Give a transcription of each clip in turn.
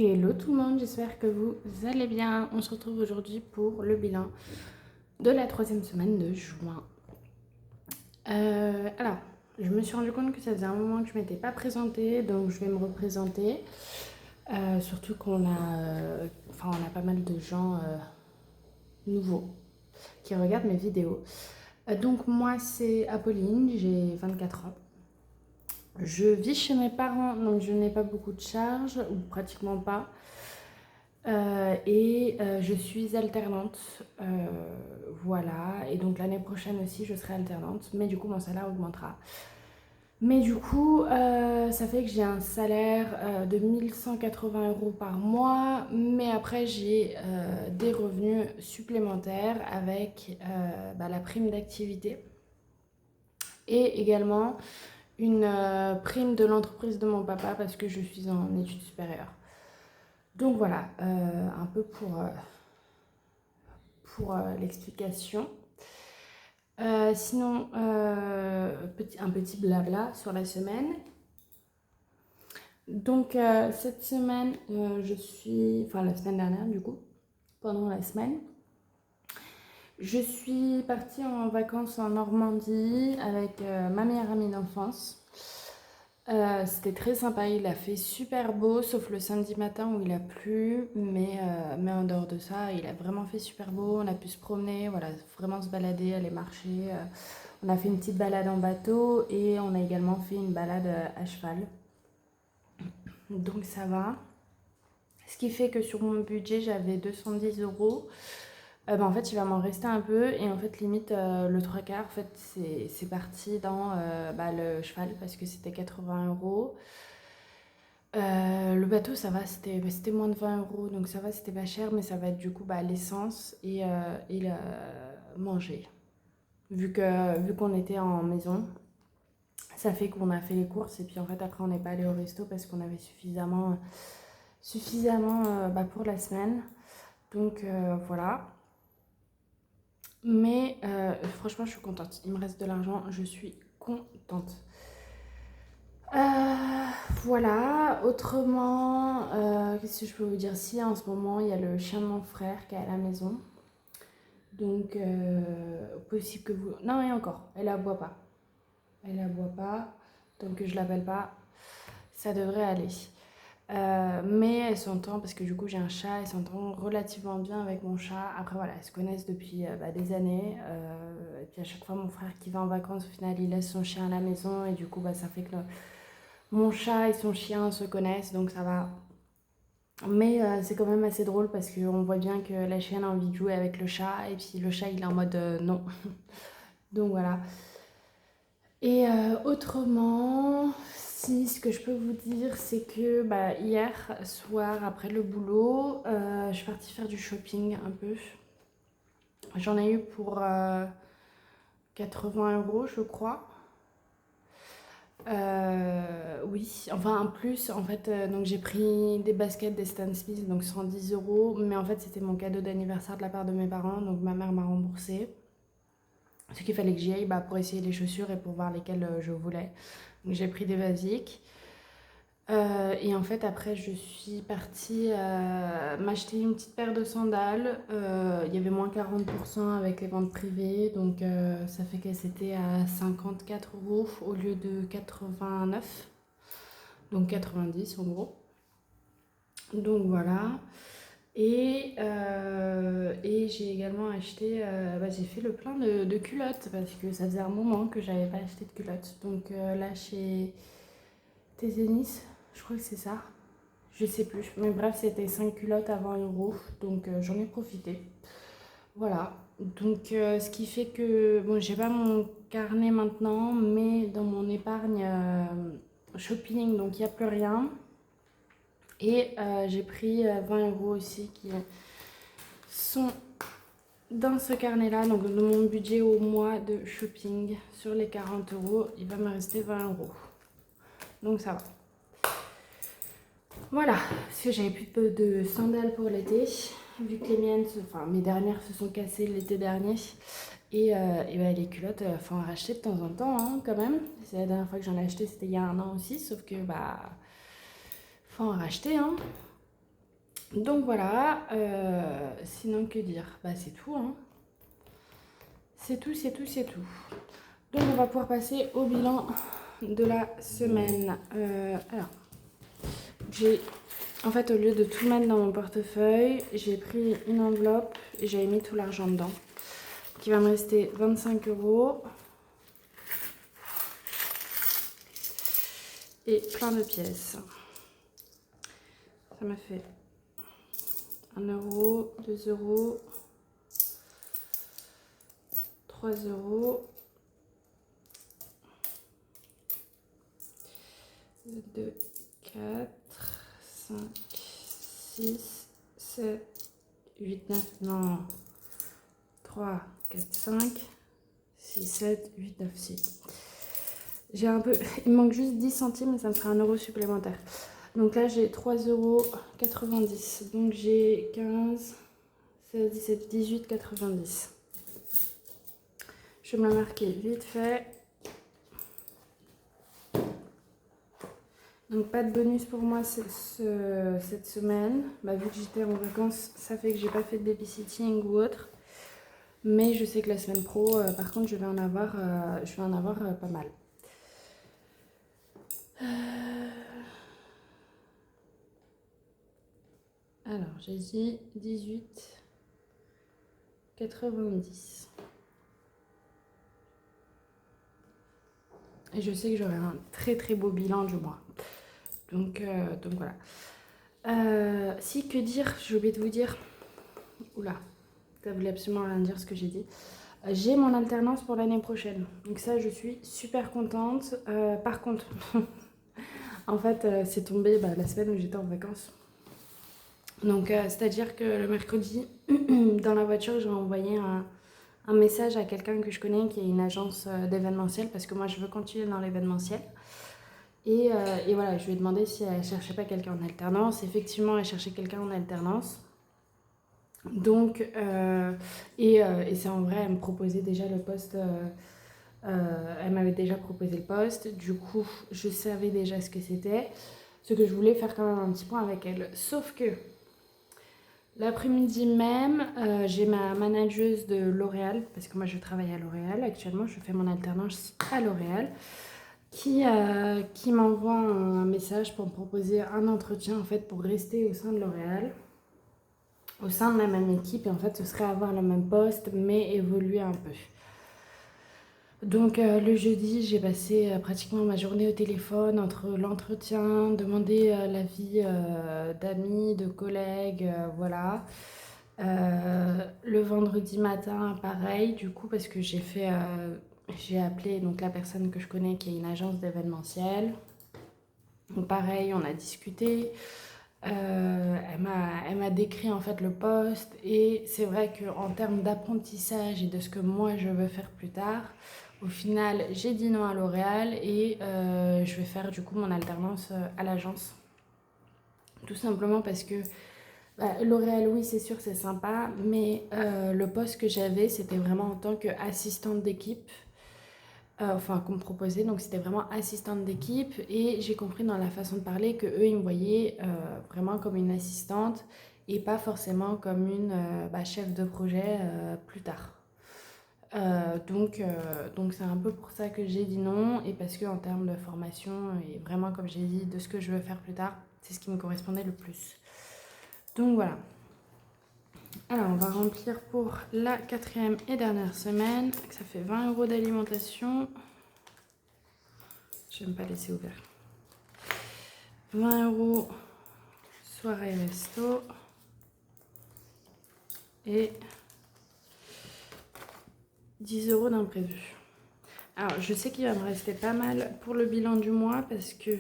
Hello tout le monde, j'espère que vous allez bien. On se retrouve aujourd'hui pour le bilan de la troisième semaine de juin. Alors, je me suis rendu compte que ça faisait un moment que je ne m'étais pas présentée, donc je vais me représenter. Surtout qu'on a, on a pas mal de gens nouveaux qui regardent mes vidéos. Donc moi c'est Apolline, j'ai 24 ans. Je vis chez mes parents, donc je n'ai pas beaucoup de charges, ou pratiquement pas. Je suis alternante, voilà, et donc l'année prochaine aussi je serai alternante, mais du coup mon salaire augmentera. Mais du coup, ça fait que j'ai un salaire de 1 180 € par mois, mais après j'ai des revenus supplémentaires avec la prime d'activité et également une prime de l'entreprise de mon papa parce que je suis en études supérieures. Donc voilà, un peu pour l'explication. Sinon, un petit blabla sur la semaine. Donc cette semaine, la semaine dernière du coup, pendant la semaine, je suis partie en vacances en Normandie avec ma meilleure amie d'enfance. C'était très sympa, il a fait super beau, sauf le samedi matin où il a plu, mais en dehors de ça, il a vraiment fait super beau, on a pu se promener, voilà, vraiment se balader, aller marcher. On a fait une petite balade en bateau et on a également fait une balade à cheval. Donc ça va. Ce qui fait que sur mon budget, j'avais 210 €. En fait, il va m'en rester un peu et en fait, limite, le trois quarts, en fait, c'est parti dans le cheval parce que c'était 80 €. Le bateau, ça va, c'était moins de 20 € donc ça va, c'était pas cher, mais ça va être du coup l'essence et manger. Vu qu'on était en maison, ça fait qu'on a fait les courses et puis en fait, après, on n'est pas allé au resto parce qu'on avait suffisamment pour la semaine. Donc voilà. Mais franchement, je suis contente. Il me reste de l'argent, je suis contente. Voilà, autrement, qu'est-ce que je peux vous dire? Si en ce moment, il y a le chien de mon frère qui est à la maison. Donc, possible que vous... Non, et encore, elle aboie pas. Elle aboie pas, donc je l'appelle pas. Ça devrait aller. Mais elle s'entend, parce que du coup j'ai un chat, elle s'entend relativement bien avec mon chat. Après voilà, elles se connaissent depuis des années. Et puis à chaque fois mon frère qui va en vacances, au final il laisse son chien à la maison. Et du coup ça fait que mon chat et son chien se connaissent, donc ça va. Mais c'est quand même assez drôle parce qu'on voit bien que la chienne a envie de jouer avec le chat. Et puis le chat il est en mode non. Donc voilà. Et autrement, si ce que je peux vous dire, c'est que hier soir, après le boulot, je suis partie faire du shopping un peu. J'en ai eu pour 80 € je crois. Oui, enfin en plus, en fait, donc j'ai pris des baskets des Stan Smith, donc 110 €, mais en fait c'était mon cadeau d'anniversaire de la part de mes parents, donc ma mère m'a remboursé. Ce qu'il fallait que j'y aille pour essayer les chaussures et pour voir lesquelles je voulais. Donc j'ai pris des basiques. Et en fait après je suis partie m'acheter une petite paire de sandales. Il y avait moins 40% avec les ventes privées. Donc ça fait qu'elles étaient à 54 € au lieu de 89. Donc 90 en gros. Donc voilà. Et j'ai également acheté, j'ai fait le plein de culottes parce que ça faisait un moment que j'avais pas acheté de culottes. Donc là chez Tézénis, je crois que c'est ça. Je sais plus. Mais bref, c'était 5 culottes à 20 €. Donc j'en ai profité. Voilà. Donc ce qui fait que, bon, j'ai pas mon carnet maintenant, mais dans mon épargne shopping, donc il n'y a plus rien. Et j'ai pris 20 € aussi qui sont dans ce carnet-là. Donc dans mon budget au mois de shopping, sur les 40 €, il va me rester 20 €. Donc ça va. Voilà, parce que j'avais plus de sandales pour l'été, vu que les miennes, enfin mes dernières se sont cassées l'été dernier. Et les culottes, faut en racheter de temps en temps, hein, quand même. C'est la dernière fois que j'en ai acheté, c'était il y a un an aussi, sauf que faut en racheter, hein. Donc voilà, sinon que dire? Bah c'est tout, hein. C'est tout, c'est tout, c'est tout. Donc on va pouvoir passer au bilan de la semaine. Alors, j'ai en fait au lieu de tout mettre dans mon portefeuille, j'ai pris une enveloppe et j'avais mis tout l'argent dedans. Qui va me rester 25 € et plein de pièces. Ça m'a fait 1 €, 2 €, 3 €, 2, 4, 5, 6, 7, 8, 9, non, 3, 4, 5, 6, 7, 8, 9, 6. J'ai un peu, il me manque juste 10 centimes et ça me fera 1 € supplémentaire. Donc là j'ai 3,90 €. Donc j'ai 15, 16, 17, 18, 90. Je vais me la marquer vite fait. Donc pas de bonus pour moi cette semaine. Bah, vu que j'étais en vacances, ça fait que j'ai pas fait de babysitting ou autre. Mais je sais que la semaine pro, par contre, je vais en avoir pas mal. Alors, j'ai dit 18,90. Et je sais que j'aurai un très très beau bilan du mois. Donc voilà. Si, que dire? J'ai oublié de vous dire. Oula, ça voulait absolument rien dire ce que j'ai dit. J'ai mon alternance pour l'année prochaine. Donc ça, je suis super contente. Par contre, en fait, c'est tombé la semaine où j'étais en vacances. Donc, c'est-à-dire que le mercredi, dans la voiture, j'ai envoyé un message à quelqu'un que je connais qui est une agence d'événementiel parce que moi, je veux continuer dans l'événementiel. Et voilà, je lui ai demandé si elle cherchait pas quelqu'un en alternance. Effectivement, elle cherchait quelqu'un en alternance. Donc, et c'est en vrai, elle me proposait déjà le poste. Elle m'avait déjà proposé le poste. Du coup, je savais déjà ce que c'était. Ce que je voulais faire quand même un petit point avec elle. Sauf que l'après-midi même, j'ai ma manageuse de L'Oréal, parce que moi je travaille à L'Oréal actuellement, je fais mon alternance à L'Oréal, qui m'envoie un message pour me proposer un entretien en fait pour rester au sein de L'Oréal, au sein de la même équipe, et en fait ce serait avoir le même poste mais évoluer un peu. Donc le jeudi, j'ai passé pratiquement ma journée au téléphone entre l'entretien, demander l'avis d'amis, de collègues, voilà. Le vendredi matin, pareil, du coup, parce que j'ai appelé donc la personne que je connais qui est une agence d'événementiel. Donc pareil, on a discuté. Elle m'a décrit en fait le poste et c'est vrai qu'en termes d'apprentissage et de ce que moi je veux faire plus tard, au final j'ai dit non à L'Oréal et je vais faire du coup mon alternance à l'agence. Tout simplement parce que L'Oréal, oui, c'est sûr, c'est sympa, mais le poste que j'avais, c'était vraiment en tant qu'assistante d'équipe, enfin, qu'on me proposait, donc c'était vraiment assistante d'équipe, et j'ai compris dans la façon de parler que eux, ils me voyaient vraiment comme une assistante et pas forcément comme une chef de projet plus tard. Donc c'est un peu pour ça que j'ai dit non, et parce que en termes de formation, et vraiment comme j'ai dit, de ce que je veux faire plus tard, c'est ce qui me correspondait le plus. Donc voilà. Alors, on va remplir pour la 4e et dernière semaine. Ça fait 20 € d'alimentation. Je vais me pas laisser ouvert. 20 € soirée resto. Et 10 € d'imprévu. Alors, je sais qu'il va me rester pas mal pour le bilan du mois parce que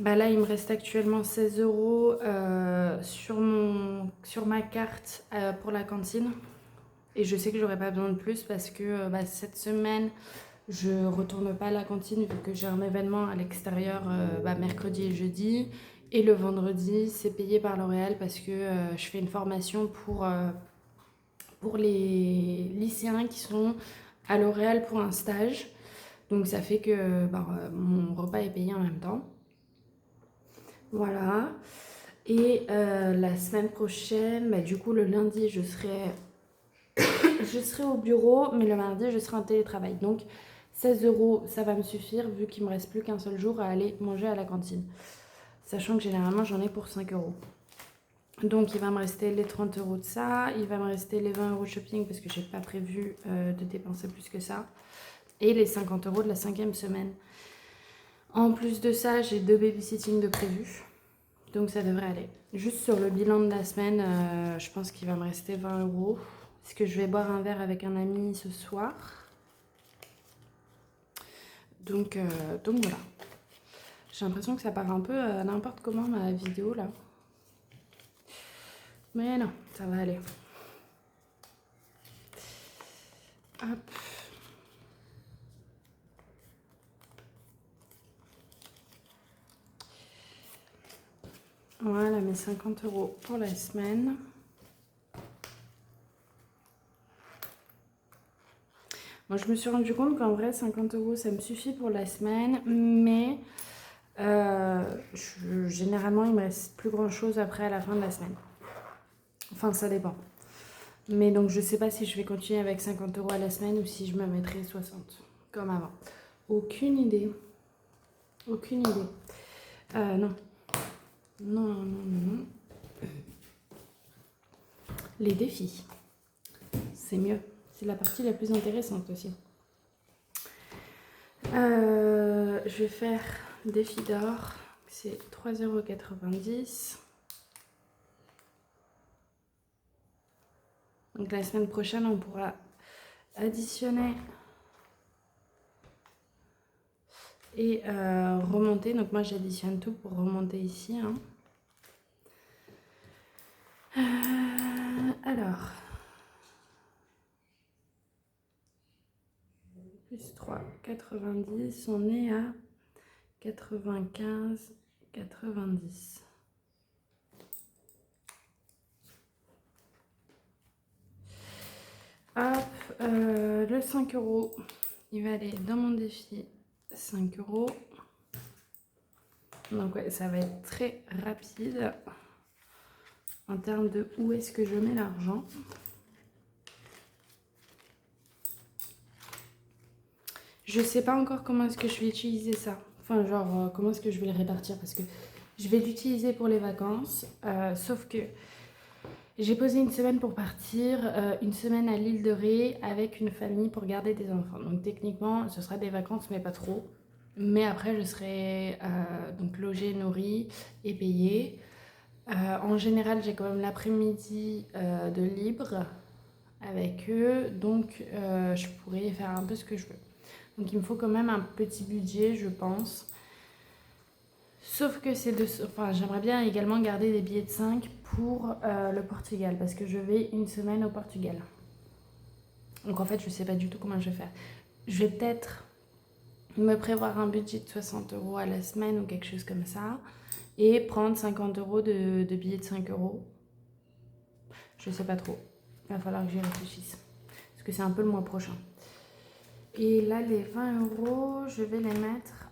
là, il me reste actuellement 16 € sur ma carte pour la cantine. Et je sais que j'aurai pas besoin de plus parce que cette semaine, je retourne pas à la cantine vu que j'ai un événement à l'extérieur mercredi et jeudi. Et le vendredi, c'est payé par L'Oréal parce que je fais une formation pour les lycéens qui sont à L'Oréal pour un stage. Donc ça fait que mon repas est payé en même temps. Voilà. Et la semaine prochaine, bah, du coup le lundi je serai au bureau, mais le mardi je serai en télétravail. Donc 16 euros, ça va me suffire vu qu'il me reste plus qu'un seul jour à aller manger à la cantine. Sachant que généralement j'en ai pour 5 euros. Donc il va me rester les 30 euros de ça, il va me rester les 20 euros de shopping parce que j'ai pas prévu de dépenser plus que ça. Et les 50 euros de la 5e semaine. En plus de ça, j'ai 2 babysitting de prévu. Donc ça devrait aller. Juste sur le bilan de la semaine, je pense qu'il va me rester 20 euros. Parce que je vais boire un verre avec un ami ce soir. Donc voilà. J'ai l'impression que ça part un peu n'importe comment ma vidéo là. Mais non, ça va aller. Hop. Voilà mes 50 euros pour la semaine. Moi, je me suis rendu compte qu'en vrai, 50 euros, ça me suffit pour la semaine, mais généralement, il me reste plus grand chose après à la fin de la semaine. Enfin, ça dépend. Mais donc, je sais pas si je vais continuer avec 50 euros à la semaine ou si je me mettrai 60, comme avant. Aucune idée. Aucune idée. Non. Non, non, non, non. Les défis. C'est mieux. C'est la partie la plus intéressante aussi. Je vais faire défi d'or. C'est 3,90 €. Donc la semaine prochaine, on pourra additionner et remonter. Donc moi, j'additionne tout pour remonter ici. Hein. Alors, plus 3,90, on est à 95,90. Hop, le 5 euros, il va aller dans mon défi 5 euros. Donc ouais, ça va être très rapide en termes de où est-ce que je mets l'argent. Je sais pas encore comment est-ce que je vais utiliser ça. Enfin, genre, comment est-ce que je vais le répartir parce que je vais l'utiliser pour les vacances. Sauf que j'ai posé une semaine pour partir, une semaine à l'île de Ré avec une famille pour garder des enfants. Donc techniquement, ce sera des vacances, mais pas trop. Mais après, je serai donc logée, nourrie et payée. En général, j'ai quand même l'après-midi de libre avec eux. Donc, je pourrais faire un peu ce que je veux. Donc il me faut quand même un petit budget, je pense. Sauf que c'est de... Enfin, j'aimerais bien également garder des billets de 5 pour le Portugal. Parce que je vais une semaine au Portugal. Donc en fait, je sais pas du tout comment je vais faire. Je vais peut-être me prévoir un budget de 60 euros à la semaine ou quelque chose comme ça. Et prendre 50 euros de billets de 5 euros. Je sais pas trop. Il va falloir que j'y réfléchisse. Parce que c'est un peu le mois prochain. Et là, les 20 euros, je vais les mettre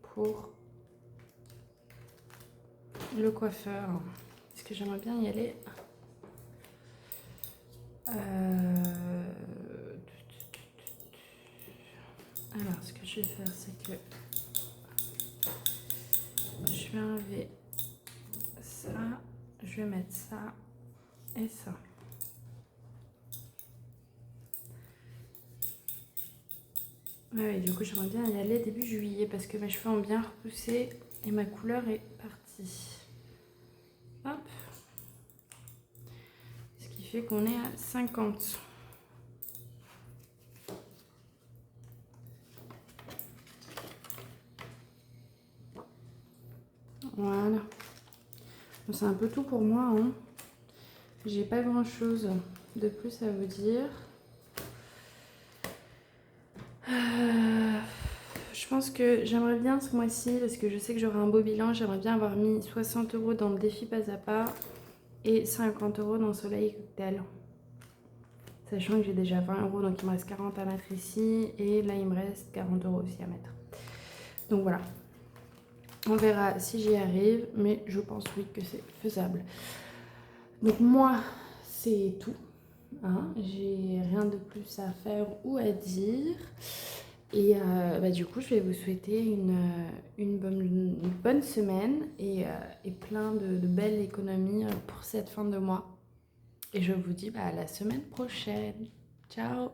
pour le coiffeur. Parce que j'aimerais bien y aller. Alors, ce que je vais faire, c'est que je vais enlever ça. Je vais mettre ça et ça. Ouais, du coup, j'aimerais bien y aller début juillet parce que mes cheveux ont bien repoussé et ma couleur est partie. Hop. Ce qui fait qu'on est à 50. Voilà. C'est un peu tout pour moi. Hein. J'ai pas grand chose de plus à vous dire. Je pense que j'aimerais bien ce mois-ci, parce que je sais que j'aurai un beau bilan, j'aimerais bien avoir mis 60 euros dans le défi pas à pas et 50 euros dans Soleil Cocktail. Sachant que j'ai déjà 20 euros, donc il me reste 40 à mettre ici et là il me reste 40 euros aussi à mettre. Donc voilà. On verra si j'y arrive, mais je pense oui que c'est faisable. Donc moi, c'est tout. Hein, j'ai rien de plus à faire ou à dire. Et du coup, je vais vous souhaiter une bonne semaine et plein de belles économies pour cette fin de mois. Et je vous dis à la semaine prochaine. Ciao!